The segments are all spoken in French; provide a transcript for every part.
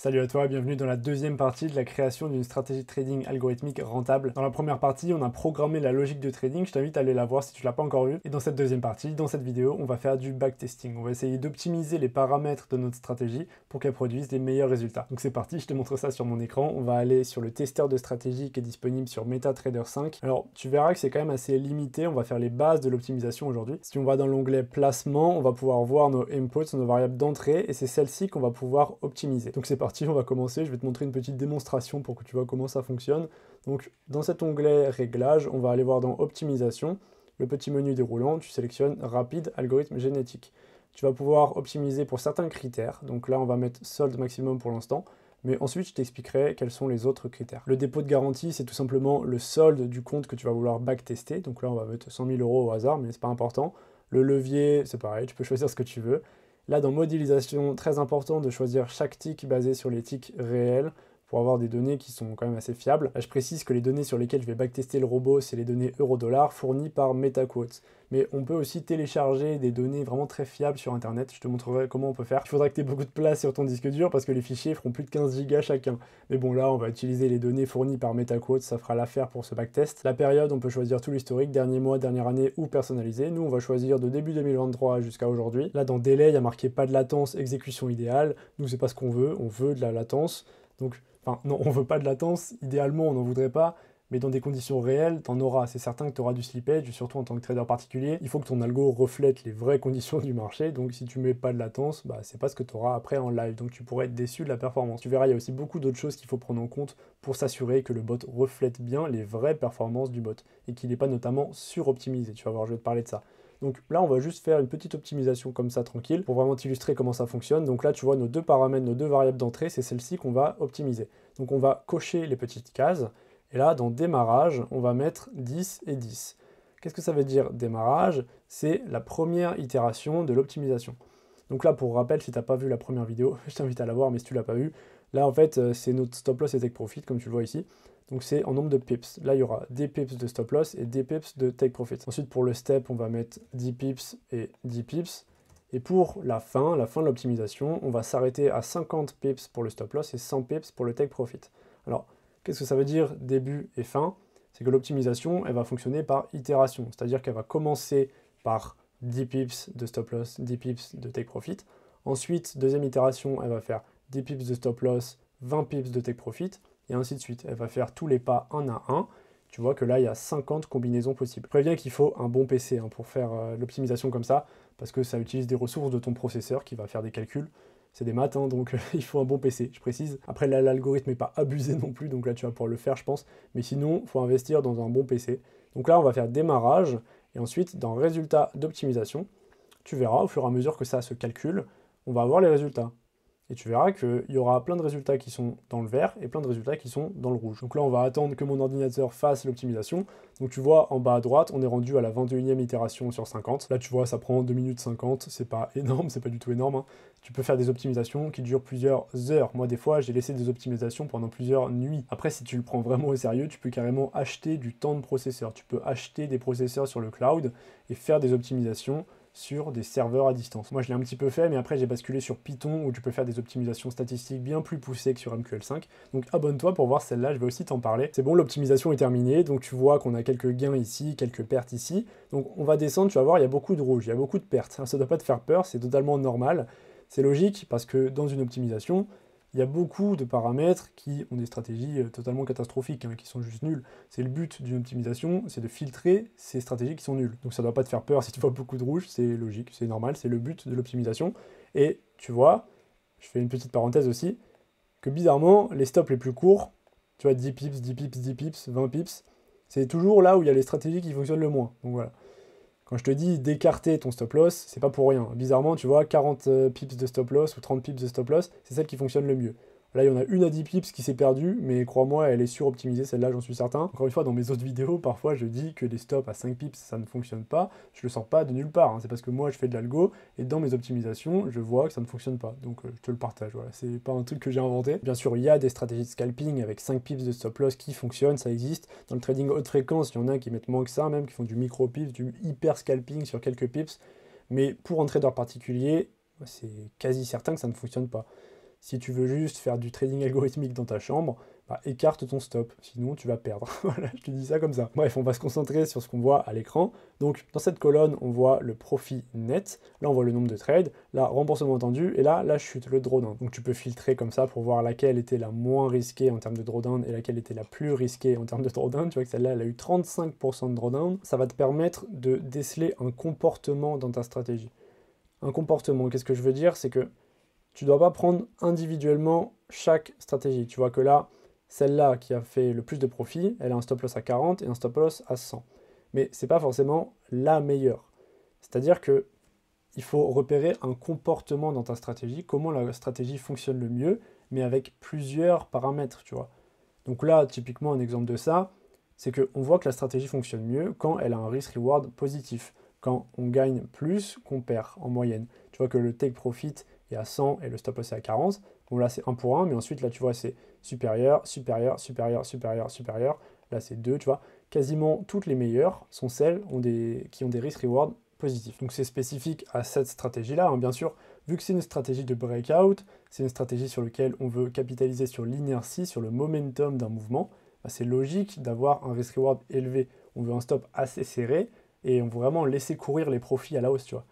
Salut à toi, bienvenue dans la deuxième partie de la création d'une stratégie de trading algorithmique rentable. Dans la première partie, on a programmé la logique de trading, je t'invite à aller la voir si tu l'as pas encore vue. Et dans cette deuxième partie, dans cette vidéo, on va faire du backtesting. On va essayer d'optimiser les paramètres de notre stratégie pour qu'elle produise des meilleurs résultats. Donc c'est parti, je te montre ça sur mon écran. On va aller sur le testeur de stratégie qui est disponible sur MetaTrader 5. Alors tu verras que c'est quand même assez limité, on va faire les bases de l'optimisation aujourd'hui. Si on va dans l'onglet placement, on va pouvoir voir nos inputs, nos variables d'entrée, et c'est celles-ci qu'on va pouvoir optimiser. Donc c'est parti, on va commencer. Je vais te montrer une petite démonstration pour que tu vois comment ça fonctionne. Donc dans cet onglet réglages, on va aller voir dans optimisation, le petit menu déroulant, tu sélectionnes rapide algorithme génétique. Tu vas pouvoir optimiser pour certains critères. Donc là, on va mettre solde maximum pour l'instant. Mais ensuite, je t'expliquerai quels sont les autres critères. Le dépôt de garantie, c'est tout simplement le solde du compte que tu vas vouloir backtester. Donc là, on va mettre 100 000 € au hasard, mais c'est pas important. Le levier, c'est pareil, tu peux choisir ce que tu veux. Là, dans modélisation, très important de choisir chaque tick basé sur les ticks réels pour avoir des données qui sont quand même assez fiables. Là, je précise que les données sur lesquelles je vais backtester le robot, c'est les données euro-dollar fournies par MetaQuotes. Mais on peut aussi télécharger des données vraiment très fiables sur Internet. Je te montrerai comment on peut faire. Il faudra que tu aies beaucoup de place sur ton disque dur parce que les fichiers feront plus de 15 Go chacun. Mais bon, là, on va utiliser les données fournies par MetaQuotes, ça fera l'affaire pour ce backtest. La période, on peut choisir tout l'historique, dernier mois, dernière année ou personnalisé. Nous, on va choisir de début 2023 jusqu'à aujourd'hui. Là, dans délai, il y a marqué pas de latence, exécution idéale. Nous, c'est pas ce qu'on veut, on veut de la latence. Donc, enfin, non, on veut pas de latence. Idéalement, on n'en voudrait pas. Mais dans des conditions réelles, t'en auras. C'est certain que tu auras du slippage, surtout en tant que trader particulier. Il faut que ton algo reflète les vraies conditions du marché. Donc si tu mets pas de latence, bah, c'est pas ce que tu auras après en live. Donc tu pourrais être déçu de la performance. Tu verras, il y a aussi beaucoup d'autres choses qu'il faut prendre en compte pour s'assurer que le bot reflète bien les vraies performances du bot et qu'il n'est pas notamment suroptimisé. Tu vas voir, je vais te parler de ça. Donc là, on va juste faire une petite optimisation comme ça, tranquille, pour vraiment t'illustrer comment ça fonctionne. Donc là, tu vois, nos deux paramètres, nos deux variables d'entrée, c'est celle-ci qu'on va optimiser. Donc on va cocher les petites cases. Et là, dans démarrage, on va mettre 10 et 10. Qu'est-ce que ça veut dire démarrage? C'est la première itération de l'optimisation. Donc là, pour rappel, si tu n'as pas vu la première vidéo, je t'invite à la voir, mais si tu ne l'as pas vue, là, en fait, c'est notre stop loss et take profit, comme tu le vois ici. Donc c'est en nombre de pips. Là, il y aura des pips de stop loss et des pips de take profit. Ensuite, pour le step, on va mettre 10 pips et 10 pips. Et pour la fin de l'optimisation, on va s'arrêter à 50 pips pour le stop loss et 100 pips pour le take profit. Alors, qu'est-ce que ça veut dire début et fin? C'est que l'optimisation, elle va fonctionner par itération, c'est-à-dire qu'elle va commencer par 10 pips de stop loss, 10 pips de take profit. Ensuite, deuxième itération, elle va faire 10 pips de stop loss, 20 pips de take profit, et ainsi de suite. Elle va faire tous les pas un à un. Tu vois que là, il y a 50 combinaisons possibles. Je préviens qu'il faut un bon PC pour faire l'optimisation comme ça, parce que ça utilise des ressources de ton processeur qui va faire des calculs. C'est des maths, hein, donc il faut un bon PC, je précise. Après, là, l'algorithme n'est pas abusé non plus, donc là, tu vas pouvoir le faire, je pense. Mais sinon, il faut investir dans un bon PC. Donc là, on va faire démarrage, et ensuite, dans résultat d'optimisation, tu verras, au fur et à mesure que ça se calcule, on va avoir les résultats. Et tu verras qu'il y aura plein de résultats qui sont dans le vert et plein de résultats qui sont dans le rouge. Donc là, on va attendre que mon ordinateur fasse l'optimisation. Donc tu vois, en bas à droite, on est rendu à la 21e itération sur 50. Là, tu vois, ça prend 2 minutes 50. C'est pas énorme, c'est pas du tout énorme, hein. Tu peux faire des optimisations qui durent plusieurs heures. Moi, des fois, j'ai laissé des optimisations pendant plusieurs nuits. Après, si tu le prends vraiment au sérieux, tu peux carrément acheter du temps de processeur. Tu peux acheter des processeurs sur le cloud et faire des optimisations sur des serveurs à distance. Moi, je l'ai un petit peu fait, mais après, j'ai basculé sur Python où tu peux faire des optimisations statistiques bien plus poussées que sur MQL5. Donc, abonne-toi pour voir celle-là, je vais aussi t'en parler. C'est bon, l'optimisation est terminée, donc tu vois qu'on a quelques gains ici, quelques pertes ici. Donc, on va descendre, tu vas voir, il y a beaucoup de rouge, il y a beaucoup de pertes. Ça ne doit pas te faire peur, c'est totalement normal. C'est logique parce que dans une optimisation, il y a beaucoup de paramètres qui ont des stratégies totalement catastrophiques, qui sont juste nulles. C'est le but d'une optimisation, c'est de filtrer ces stratégies qui sont nulles. Donc ça ne doit pas te faire peur si tu vois beaucoup de rouge, c'est logique, c'est normal, c'est le but de l'optimisation. Et tu vois, je fais une petite parenthèse aussi, que bizarrement, les stops les plus courts, tu vois, 10 pips, 10 pips, 10 pips, 20 pips, c'est toujours là où il y a les stratégies qui fonctionnent le moins. Donc voilà. Quand je te dis d'écarter ton stop loss, c'est pas pour rien. Bizarrement, tu vois, 40 pips de stop loss ou 30 pips de stop loss, c'est celle qui fonctionne le mieux. Là, il y en a une à 10 pips qui s'est perdue, mais crois-moi, elle est suroptimisée, celle-là, j'en suis certain. Encore une fois, dans mes autres vidéos, parfois, je dis que les stops à 5 pips, ça ne fonctionne pas. Je le sens pas de nulle part, hein. C'est parce que moi, je fais de l'algo, et dans mes optimisations, je vois que ça ne fonctionne pas. Donc, je te le partage, voilà. C'est pas un truc que j'ai inventé. Bien sûr, il y a des stratégies de scalping avec 5 pips de stop loss qui fonctionnent, ça existe. Dans le trading haute fréquence, il y en a qui mettent moins que ça, même, qui font du micro pips, du hyper scalping sur quelques pips. Mais pour un trader particulier, c'est quasi certain que ça ne fonctionne pas. Si tu veux juste faire du trading algorithmique dans ta chambre, bah, écarte ton stop, sinon tu vas perdre. Voilà, je te dis ça comme ça. Bref, on va se concentrer sur ce qu'on voit à l'écran. Donc, dans cette colonne, on voit le profit net. Là, on voit le nombre de trades. Là, remboursement attendu. Et là, la chute, le drawdown. Donc, tu peux filtrer comme ça pour voir laquelle était la moins risquée en termes de drawdown et laquelle était la plus risquée en termes de drawdown. Tu vois que celle-là, elle a eu 35% de drawdown. Ça va te permettre de déceler un comportement dans ta stratégie. Un comportement, qu'est-ce que je veux dire? C'est que tu ne dois pas prendre individuellement chaque stratégie. Tu vois que là, celle-là qui a fait le plus de profit, elle a un stop loss à 40 et un stop loss à 100. Mais ce n'est pas forcément la meilleure. C'est-à-dire que il faut repérer un comportement dans ta stratégie, comment la stratégie fonctionne le mieux, mais avec plusieurs paramètres, tu vois. Donc là, typiquement, un exemple de ça, c'est qu'on voit que la stratégie fonctionne mieux quand elle a un risk-reward positif, quand on gagne plus qu'on perd en moyenne. Tu vois que le take profit est à 100 et le stop loss est à 40. Bon là c'est 1 pour 1, mais ensuite là tu vois c'est supérieur, supérieur, supérieur, supérieur, supérieur. Là c'est 2, tu vois. Quasiment toutes les meilleures sont celles qui ont des risk-reward positifs. Donc c'est spécifique à cette stratégie-là, hein, bien sûr. Vu que c'est une stratégie de breakout, c'est une stratégie sur laquelle on veut capitaliser sur l'inertie, sur le momentum d'un mouvement, bah, c'est logique d'avoir un risk-reward élevé. On veut un stop assez serré et on veut vraiment laisser courir les profits à la hausse, tu vois.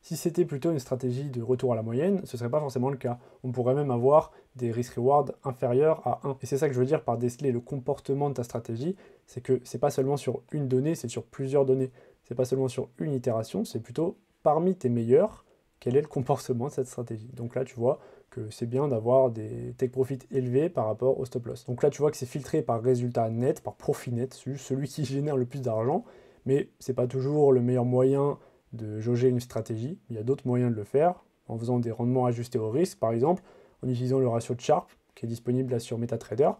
Si c'était plutôt une stratégie de retour à la moyenne, ce ne serait pas forcément le cas. On pourrait même avoir des risk-reward inférieurs à 1. Et c'est ça que je veux dire par déceler le comportement de ta stratégie, c'est que c'est pas seulement sur une donnée, c'est sur plusieurs données. C'est pas seulement sur une itération, c'est plutôt parmi tes meilleurs, quel est le comportement de cette stratégie. Donc là, tu vois que c'est bien d'avoir des take profit élevés par rapport au stop loss. Donc là, tu vois que c'est filtré par résultat net, par profit net, celui qui génère le plus d'argent, mais c'est pas toujours le meilleur moyen de jauger une stratégie. Il y a d'autres moyens de le faire, en faisant des rendements ajustés au risque, par exemple, en utilisant le ratio de Sharpe, qui est disponible là sur MetaTrader.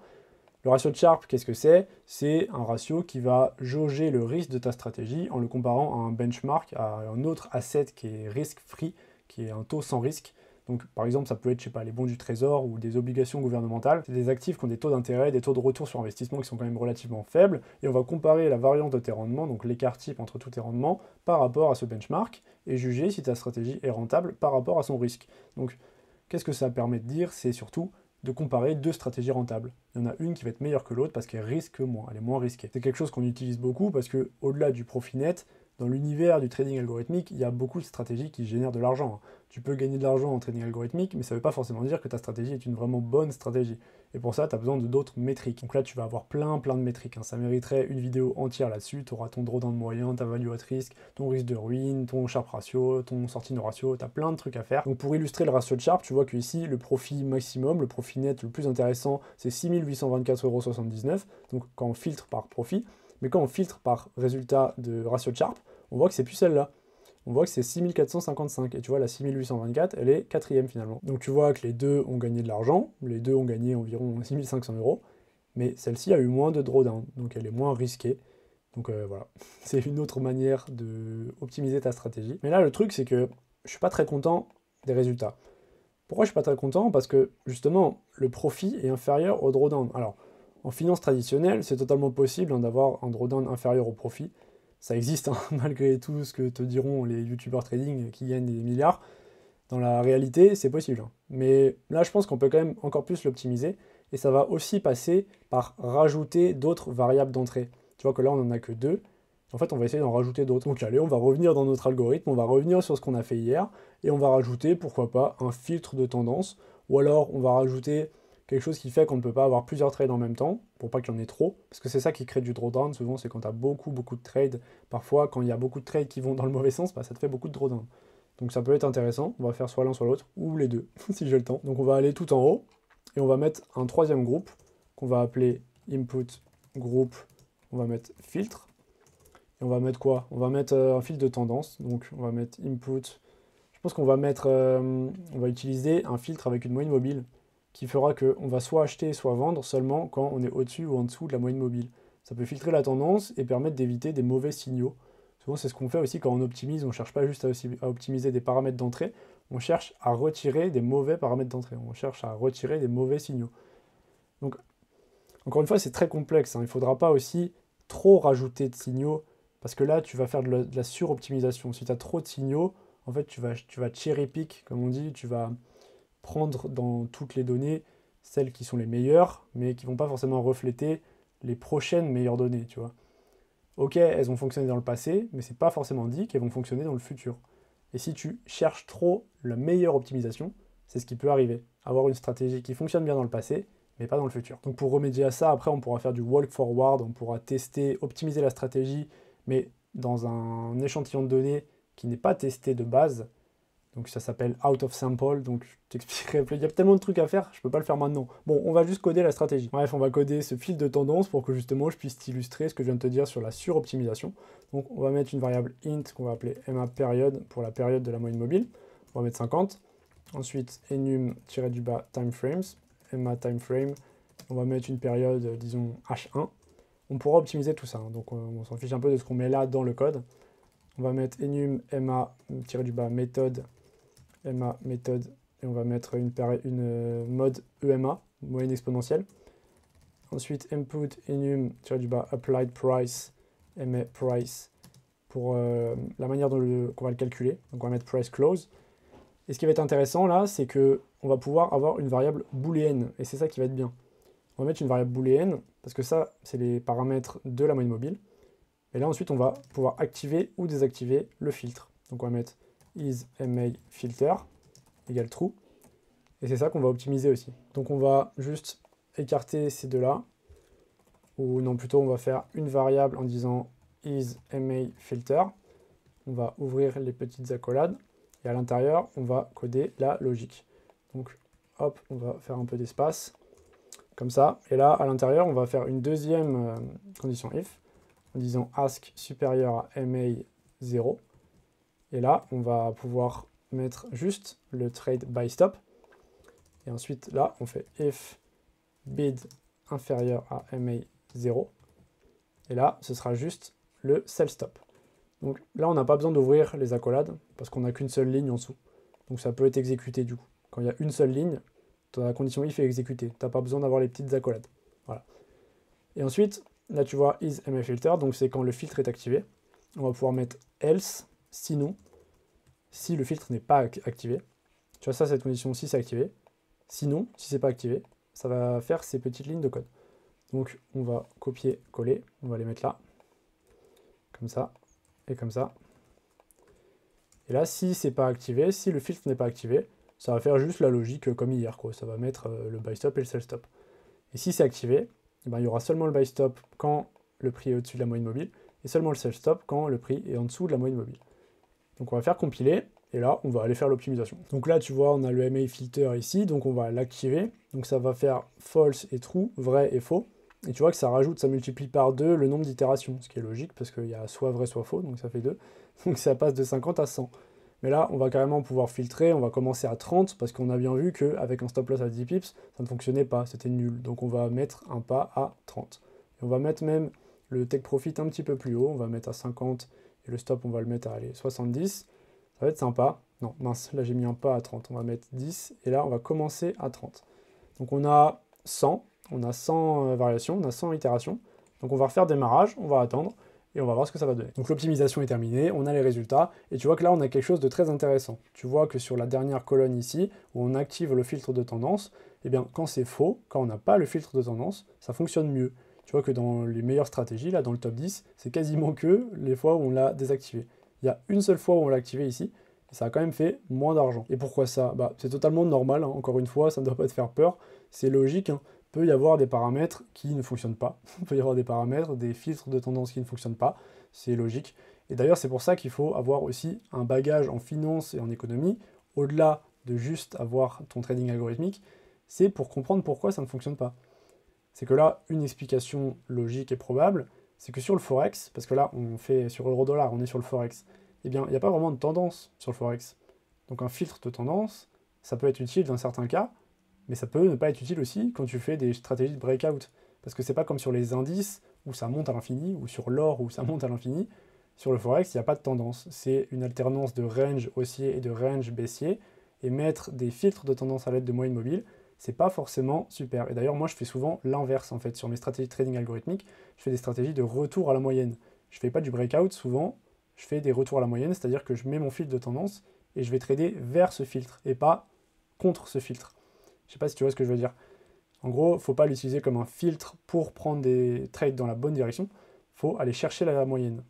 Le ratio de Sharpe, qu'est-ce que c'est? C'est un ratio qui va jauger le risque de ta stratégie en le comparant à un benchmark, à un autre asset qui est risk-free, qui est un taux sans risque. Donc par exemple, ça peut être, je sais pas, les bons du trésor ou des obligations gouvernementales. C'est des actifs qui ont des taux d'intérêt, des taux de retour sur investissement qui sont quand même relativement faibles. Et on va comparer la variance de tes rendements, donc l'écart type entre tous tes rendements, par rapport à ce benchmark, et juger si ta stratégie est rentable par rapport à son risque. Donc qu'est-ce que ça permet de dire? C'est surtout de comparer deux stratégies rentables. Il y en a une qui va être meilleure que l'autre parce qu'elle risque moins, elle est moins risquée. C'est quelque chose qu'on utilise beaucoup parce que, au-delà du profit net, dans l'univers du trading algorithmique, il y a beaucoup de stratégies qui génèrent de l'argent. Tu peux gagner de l'argent en trading algorithmique, mais ça ne veut pas forcément dire que ta stratégie est une vraiment bonne stratégie. Et pour ça, tu as besoin de d'autres métriques. Donc là, tu vas avoir plein de métriques. Ça mériterait une vidéo entière là-dessus. Tu auras ton drawdown moyen, ta value at risk, ton risque de ruine, ton Sharpe ratio, ton sortie no ratio. Tu as plein de trucs à faire. Donc pour illustrer le ratio de Sharpe, tu vois que ici, le profit maximum, le profit net le plus intéressant, c'est 6 824,79 €. Donc quand on filtre par profit, mais quand on filtre par résultat de ratio de Sharpe, on voit que c'est plus celle-là. On voit que c'est 6455. Et tu vois, la 6824, elle est quatrième finalement. Donc tu vois que les deux ont gagné de l'argent. Les deux ont gagné environ 6500 €. Mais celle-ci a eu moins de drawdown. Donc elle est moins risquée. Donc voilà. C'est une autre manière d'optimiser ta stratégie. Mais là, le truc, c'est que je suis pas très content des résultats. Pourquoi je suis pas très content? Parce que justement, le profit est inférieur au drawdown. Alors, en finance traditionnelle, c'est totalement possible d'avoir un drawdown inférieur au profit. Ça existe, hein, malgré tout ce que te diront les youtubeurs trading qui gagnent des milliards. Dans la réalité, c'est possible. Hein. Mais là, je pense qu'on peut quand même encore plus l'optimiser. Et ça va aussi passer par rajouter d'autres variables d'entrée. Tu vois que là, on n'en a que 2. En fait, on va essayer d'en rajouter d'autres. Donc allez, on va revenir dans notre algorithme, on va revenir sur ce qu'on a fait hier, et on va rajouter, pourquoi pas, un filtre de tendance. Ou alors, on va rajouter quelque chose qui fait qu'on ne peut pas avoir plusieurs trades en même temps, pour pas qu'il y en ait trop, parce que c'est ça qui crée du drawdown, souvent c'est quand tu as beaucoup de trades, parfois quand il y a beaucoup de trades qui vont dans le mauvais sens, bah, ça te fait beaucoup de drawdown. Donc ça peut être intéressant, on va faire soit l'un soit l'autre, ou les deux, si j'ai le temps. Donc on va aller tout en haut, et on va mettre un troisième groupe, qu'on va appeler input group, on va mettre filtre, et on va mettre quoi? On va mettre un filtre de tendance, donc on va mettre input, je pense qu'on va mettre, on va utiliser un filtre avec une moyenne mobile, qui fera qu'on va soit acheter, soit vendre seulement quand on est au-dessus ou en dessous de la moyenne mobile. Ça peut filtrer la tendance et permettre d'éviter des mauvais signaux. Souvent, c'est ce qu'on fait aussi quand on optimise. On ne cherche pas juste à optimiser des paramètres d'entrée, on cherche à retirer des mauvais paramètres d'entrée. On cherche à retirer des mauvais signaux. Donc, encore une fois, c'est très complexe. Hein. Il ne faudra pas aussi trop rajouter de signaux, parce que là, tu vas faire de la suroptimisation. Si tu as trop de signaux, en fait, tu vas cherry pick, comme on dit, tu vas prendre dans toutes les données celles qui sont les meilleures, mais qui vont pas forcément refléter les prochaines meilleures données, tu vois. Ok, elles ont fonctionné dans le passé, mais c'est pas forcément dit qu'elles vont fonctionner dans le futur. Et si tu cherches trop la meilleure optimisation, c'est ce qui peut arriver. Avoir une stratégie qui fonctionne bien dans le passé, mais pas dans le futur. Donc pour remédier à ça, après on pourra faire du walk forward, on pourra tester, optimiser la stratégie, mais dans un échantillon de données qui n'est pas testé de base. Donc ça s'appelle out of sample, donc je t'expliquerai. Il y a tellement de trucs à faire, je peux pas le faire maintenant. Bon, on va juste coder la stratégie. Bref, on va coder ce fil de tendance pour que justement je puisse t'illustrer ce que je viens de te dire sur la suroptimisation. Donc on va mettre une variable int qu'on va appeler ma période pour la période de la moyenne mobile. On va mettre 50. Ensuite, enum-du-bas timeframes, ma timeframe. On va mettre une période, disons h1. On pourra optimiser tout ça, hein. Donc on s'en fiche un peu de ce qu'on met là dans le code. On va mettre enum ma-du-bas méthode méthode, et on va mettre une mode EMA, moyenne exponentielle. Ensuite, input enum applied price, ma price, pour la manière dont qu'on va le calculer. Donc on va mettre price close. Et ce qui va être intéressant là, c'est que on va pouvoir avoir une variable booléenne, et c'est ça qui va être bien. On va mettre une variable booléenne, parce que ça, c'est les paramètres de la moyenne mobile. Et là, ensuite, on va pouvoir activer ou désactiver le filtre. Donc on va mettre isMaFilter égale true. Et c'est ça qu'on va optimiser aussi. Donc on va juste écarter ces deux-là. Ou non, plutôt on va faire une variable en disant isMaFilter. On va ouvrir les petites accolades. Et à l'intérieur, on va coder la logique. Donc hop, on va faire un peu d'espace. Comme ça. Et là, à l'intérieur, on va faire une deuxième condition if. En disant ask supérieur à ma0. Et là, on va pouvoir mettre juste le trade by stop. Et ensuite, là, on fait if bid inférieur à ma0. Et là, ce sera juste le sell stop. Donc là, on n'a pas besoin d'ouvrir les accolades parce qu'on n'a qu'une seule ligne en dessous. Donc ça peut être exécuté du coup. Quand il y a une seule ligne, la condition if est exécutée. Tu n'as pas besoin d'avoir les petites accolades. Voilà. Et ensuite, là, tu vois isMaFilter, donc c'est quand le filtre est activé. On va pouvoir mettre else, sinon, si le filtre n'est pas activé. Tu vois ça, cette condition, si c'est activé. Sinon, si c'est pas activé, ça va faire ces petites lignes de code. Donc, on va copier-coller, on va les mettre là, comme ça, et comme ça. Et là, si c'est pas activé, si le filtre n'est pas activé, ça va faire juste la logique comme hier, quoi. Ça va mettre le buy stop et le sell stop. Et si c'est activé, eh ben, il y aura seulement le buy stop quand le prix est au-dessus de la moyenne mobile, et seulement le sell stop quand le prix est en dessous de la moyenne mobile. Donc on va faire compiler, et là on va aller faire l'optimisation. Donc là tu vois, on a le MaFilter ici, donc on va l'activer. Donc ça va faire false et true, vrai et faux. Et tu vois que ça rajoute, ça multiplie par 2 le nombre d'itérations, ce qui est logique, parce qu'il y a soit vrai soit faux, donc ça fait 2. Donc ça passe de 50 à 100. Mais là, on va carrément pouvoir filtrer, on va commencer à 30, parce qu'on a bien vu qu'avec un stop loss à 10 pips, ça ne fonctionnait pas, c'était nul. Donc on va mettre un pas à 30. Et on va mettre même le take profit un petit peu plus haut, on va mettre à 50, et le stop, on va le mettre à allez, 70. Ça va être sympa. Non, mince, là j'ai mis un pas à 30, on va mettre 10, et là on va commencer à 30. Donc on a 100 variations, on a 100 itérations. Donc on va refaire démarrage, on va attendre, et on va voir ce que ça va donner. Donc l'optimisation est terminée, on a les résultats, et tu vois que là on a quelque chose de très intéressant. Tu vois que sur la dernière colonne ici, où on active le filtre de tendance, eh bien quand c'est faux, quand on n'a pas le filtre de tendance, ça fonctionne mieux. Tu vois que dans les meilleures stratégies, là dans le top 10, c'est quasiment que les fois où on l'a désactivé. Il y a une seule fois où on l'a activé ici, et ça a quand même fait moins d'argent. Et pourquoi ça? Bah, c'est totalement normal, hein. Encore une fois, ça ne doit pas te faire peur, c'est logique, hein. Il peut y avoir des paramètres qui ne fonctionnent pas, il peut y avoir des paramètres, des filtres de tendance qui ne fonctionnent pas, c'est logique. Et d'ailleurs, c'est pour ça qu'il faut avoir aussi un bagage en finance et en économie, au-delà de juste avoir ton trading algorithmique, c'est pour comprendre pourquoi ça ne fonctionne pas. C'est que là, une explication logique et probable, c'est que sur le Forex, parce que là, on fait sur euro-dollar, on est sur le Forex, eh bien, il n'y a pas vraiment de tendance sur le Forex. Donc un filtre de tendance, ça peut être utile dans certains cas, mais ça peut ne pas être utile aussi quand tu fais des stratégies de breakout. Parce que c'est pas comme sur les indices où ça monte à l'infini, ou sur l'or où ça monte à l'infini. Sur le Forex, il n'y a pas de tendance. C'est une alternance de range haussier et de range baissier. Et mettre des filtres de tendance à l'aide de moyenne mobile, c'est pas forcément super. Et d'ailleurs, moi, je fais souvent l'inverse, en fait. Sur mes stratégies de trading algorithmique, je fais des stratégies de retour à la moyenne. Je fais pas du breakout, souvent, je fais des retours à la moyenne, c'est-à-dire que je mets mon filtre de tendance et je vais trader vers ce filtre, et pas contre ce filtre. Je sais pas si tu vois ce que je veux dire. En gros, faut pas l'utiliser comme un filtre pour prendre des trades dans la bonne direction. Faut aller chercher la moyenne.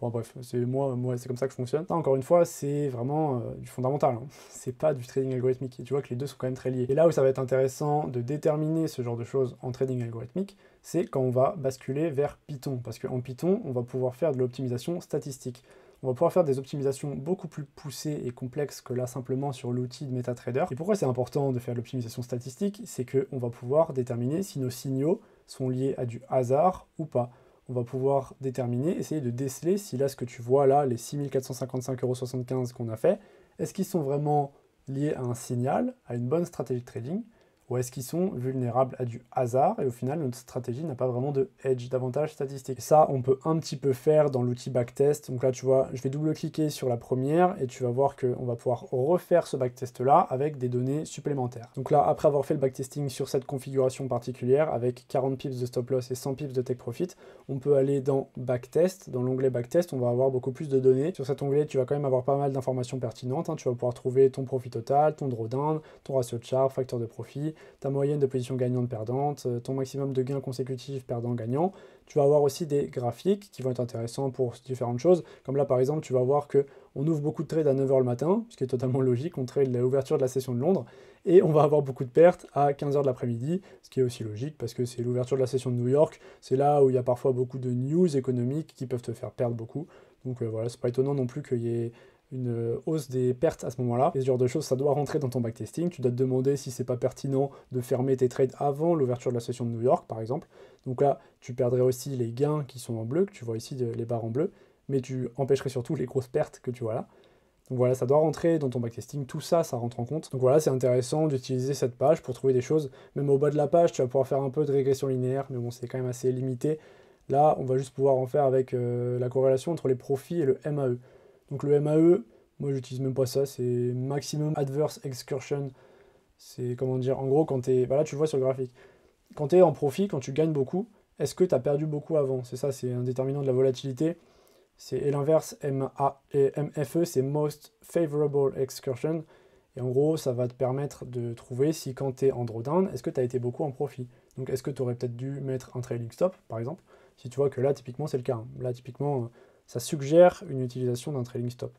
Bon bref, c'est moi c'est comme ça que je fonctionne. Ça, encore une fois, c'est vraiment du fondamental. Hein. C'est pas du trading algorithmique. Et tu vois que les deux sont quand même très liés. Et là où ça va être intéressant de déterminer ce genre de choses en trading algorithmique, c'est quand on va basculer vers Python. Parce qu'en Python, on va pouvoir faire de l'optimisation statistique. On va pouvoir faire des optimisations beaucoup plus poussées et complexes que là simplement sur l'outil de MetaTrader. Et pourquoi c'est important de faire de l'optimisation statistique? C'est qu'on va pouvoir déterminer si nos signaux sont liés à du hasard ou pas. On va pouvoir déterminer, essayer de déceler si là ce que tu vois là, les 6 455,75 € qu'on a fait, est-ce qu'ils sont vraiment liés à un signal, à une bonne stratégie de trading, ou est-ce qu'ils sont vulnérables à du hasard et au final notre stratégie n'a pas vraiment de hedge, d'avantage statistique. Et ça on peut un petit peu faire dans l'outil backtest. Donc là tu vois, je vais double-cliquer sur la première et tu vas voir qu'on va pouvoir refaire ce backtest là avec des données supplémentaires. Donc là après avoir fait le backtesting sur cette configuration particulière avec 40 pips de stop loss et 100 pips de take profit, on peut aller dans backtest. Dans l'onglet backtest on va avoir beaucoup plus de données. Sur cet onglet tu vas quand même avoir pas mal d'informations pertinentes, hein. Tu vas pouvoir trouver ton profit total, ton drawdown, ton ratio de Sharpe, facteur de profit, ta moyenne de position gagnante-perdante, ton maximum de gains consécutifs perdant-gagnant. Tu vas avoir aussi des graphiques qui vont être intéressants pour différentes choses. Comme là, par exemple, tu vas voir qu'on ouvre beaucoup de trades à 9 h le matin, ce qui est totalement logique. On trade l'ouverture de la session de Londres. Et on va avoir beaucoup de pertes à 15 h de l'après-midi, ce qui est aussi logique parce que c'est l'ouverture de la session de New York. C'est là où il y a parfois beaucoup de news économiques qui peuvent te faire perdre beaucoup. Donc voilà, c'est pas étonnant non plus qu'il y ait une hausse des pertes à ce moment-là. Et ce genre de choses, ça doit rentrer dans ton backtesting. Tu dois te demander si c'est pas pertinent de fermer tes trades avant l'ouverture de la session de New York, par exemple. Donc là, tu perdrais aussi les gains qui sont en bleu, que tu vois ici, les barres en bleu, mais tu empêcherais surtout les grosses pertes que tu vois là. Donc voilà, ça doit rentrer dans ton backtesting, tout ça, ça rentre en compte. Donc voilà, c'est intéressant d'utiliser cette page pour trouver des choses. Même au bas de la page, tu vas pouvoir faire un peu de régression linéaire, mais bon, c'est quand même assez limité. Là, on va juste pouvoir en faire avec la corrélation entre les profits et le MAE. Donc le MAE, moi j'utilise même pas ça, c'est Maximum Adverse Excursion. C'est comment dire, en gros quand t'es, bah là tu le vois sur le graphique, quand tu es en profit, quand tu gagnes beaucoup, est-ce que tu as perdu beaucoup avant? C'est ça, c'est un déterminant de la volatilité. Et l'inverse, MFE, c'est Most Favorable Excursion. Et en gros, ça va te permettre de trouver si quand tu es en drawdown, est-ce que tu as été beaucoup en profit. Donc est-ce que tu aurais peut-être dû mettre un trailing stop, par exemple, si tu vois que là, typiquement, c'est le cas. Là, typiquement, ça suggère une utilisation d'un trailing stop.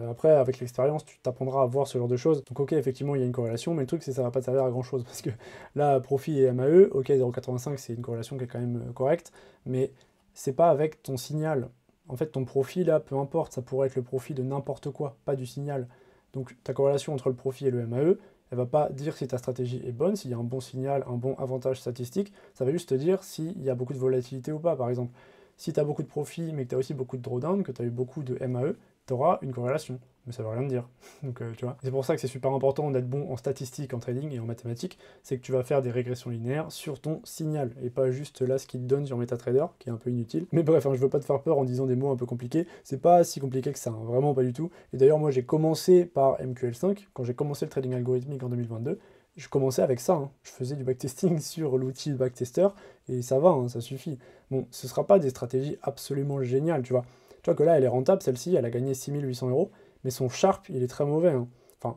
Après, avec l'expérience, tu t'apprendras à voir ce genre de choses. Donc ok, effectivement, il y a une corrélation, mais le truc, c'est que ça va pas te servir à grand-chose. Parce que là, profit et MAE, ok, 0,85, c'est une corrélation qui est quand même correcte, mais c'est pas avec ton signal. En fait, ton profit, là, peu importe, ça pourrait être le profit de n'importe quoi, pas du signal. Donc ta corrélation entre le profit et le MAE, elle va pas dire si ta stratégie est bonne, s'il y a un bon signal, un bon avantage statistique, ça va juste te dire s'il y a beaucoup de volatilité ou pas, par exemple. Si tu as beaucoup de profit, mais que tu as aussi beaucoup de drawdown, que tu as eu beaucoup de MAE, tu auras une corrélation. Mais ça veut rien dire. Donc tu vois. C'est pour ça que c'est super important d'être bon en statistique, en trading et en mathématiques, c'est que tu vas faire des régressions linéaires sur ton signal, et pas juste là ce qu'il te donne sur MetaTrader, qui est un peu inutile. Mais bref, hein, je veux pas te faire peur en disant des mots un peu compliqués, c'est pas si compliqué que ça, hein, vraiment pas du tout. Et d'ailleurs, moi j'ai commencé par MQL5, quand j'ai commencé le trading algorithmique en 2022, je commençais avec ça, hein. Je faisais du backtesting sur l'outil backtester, et ça va, hein, ça suffit. Bon, ce sera pas des stratégies absolument géniales, tu vois. Tu vois que là, elle est rentable, celle-ci, elle a gagné 6 800 €, mais son Sharpe, il est très mauvais, hein. Enfin,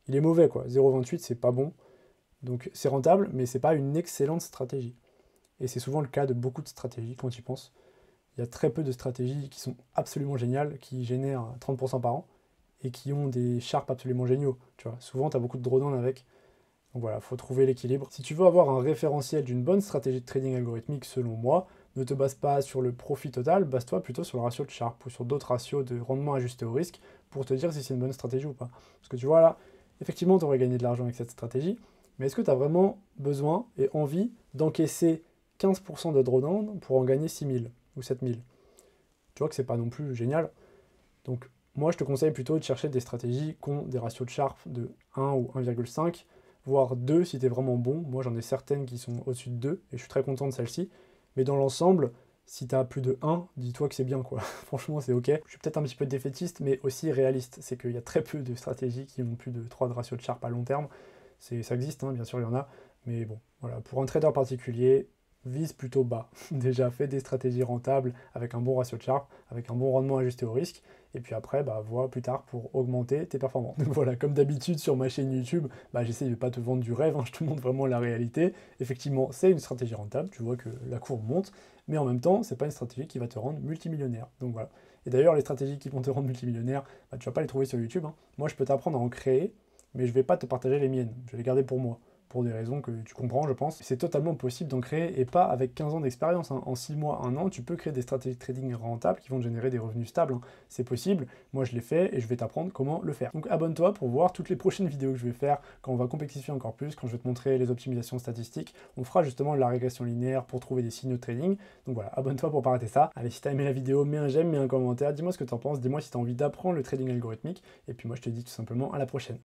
il est mauvais, quoi. 0,28, c'est pas bon. Donc, c'est rentable, mais c'est pas une excellente stratégie. Et c'est souvent le cas de beaucoup de stratégies, quand tu y penses. Il y a très peu de stratégies qui sont absolument géniales, qui génèrent 30% par an, et qui ont des Sharpe absolument géniaux, tu vois. Souvent, tu as beaucoup de drawdown avec. Donc voilà, il faut trouver l'équilibre. Si tu veux avoir un référentiel d'une bonne stratégie de trading algorithmique, selon moi, ne te base pas sur le profit total, base-toi plutôt sur le ratio de Sharpe ou sur d'autres ratios de rendement ajusté au risque pour te dire si c'est une bonne stratégie ou pas. Parce que tu vois là, effectivement, tu aurais gagné de l'argent avec cette stratégie, mais est-ce que tu as vraiment besoin et envie d'encaisser 15% de drawdown pour en gagner 6000 ou 7000? Tu vois que c'est pas non plus génial. Donc moi, je te conseille plutôt de chercher des stratégies qui ont des ratios de Sharpe de 1 ou 1,5, voire 2 si tu es vraiment bon. Moi, j'en ai certaines qui sont au-dessus de 2, et je suis très content de celle-ci. Mais dans l'ensemble, si tu as plus de 1, dis-toi que c'est bien, quoi. Franchement, c'est ok. Je suis peut-être un petit peu défaitiste, mais aussi réaliste. C'est qu'il y a très peu de stratégies qui ont plus de 3 de ratio de Sharpe à long terme. Ça existe, hein, bien sûr, il y en a. Mais bon, voilà, pour un trader particulier, vise plutôt bas. Déjà, fais des stratégies rentables avec un bon ratio de Sharpe, avec un bon rendement ajusté au risque, et puis après, vois plus tard pour augmenter tes performances. Donc voilà, comme d'habitude sur ma chaîne YouTube, j'essaie de pas te vendre du rêve, je te montre vraiment la réalité. Effectivement, c'est une stratégie rentable, tu vois que la courbe monte, mais en même temps, c'est pas une stratégie qui va te rendre multimillionnaire. Donc voilà. Et d'ailleurs, les stratégies qui vont te rendre multimillionnaire, tu vas pas les trouver sur YouTube. Moi, je peux t'apprendre à en créer, mais je vais pas te partager les miennes. Je vais les garder pour moi. Pour des raisons que tu comprends, je pense. C'est totalement possible d'en créer, et pas avec 15 ans d'expérience. En 6 mois, 1 an, tu peux créer des stratégies de trading rentables qui vont te générer des revenus stables. C'est possible, moi je l'ai fait, et je vais t'apprendre comment le faire. Donc abonne-toi pour voir toutes les prochaines vidéos que je vais faire, quand on va complexifier encore plus, quand je vais te montrer les optimisations statistiques. On fera justement la régression linéaire pour trouver des signaux de trading. Donc voilà, abonne-toi pour pas rater ça. Allez, si t'as aimé la vidéo, mets un j'aime, mets un commentaire, dis-moi ce que t'en penses, dis-moi si t'as envie d'apprendre le trading algorithmique, et puis moi je te dis tout simplement à la prochaine.